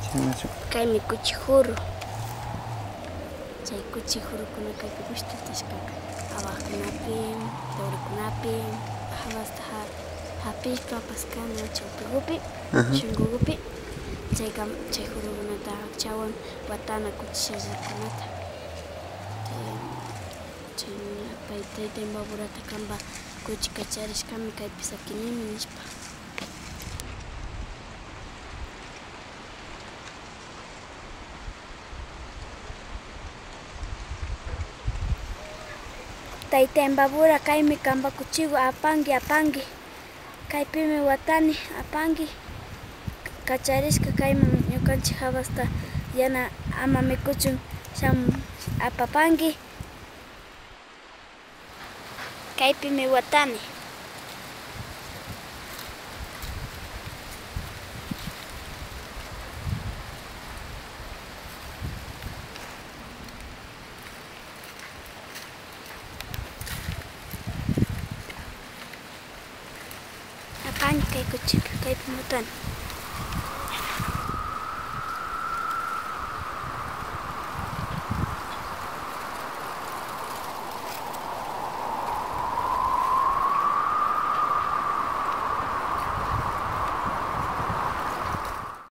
Kay mi kuchihuru. Chay kuchihuru kuna kay gustatasqaqa awaqkunapim, tawrikunapim, hasta hapishpa paskana chawpigupi, shunqukupi chay hurukunata akchawan watana kuchishallarakunata. Chaymi pay taytay baburata kanpa kuchi kacharishkami kaypi sakinimi nishpa. Taytay babura kaymi kanpa kuchiwan apanki kaypimi watani apanki kacharishka kayman ñukanchik habasta yana ama mikuchun apapanki kaypimi watani. Apanki kay kuchipi kaypimi watani.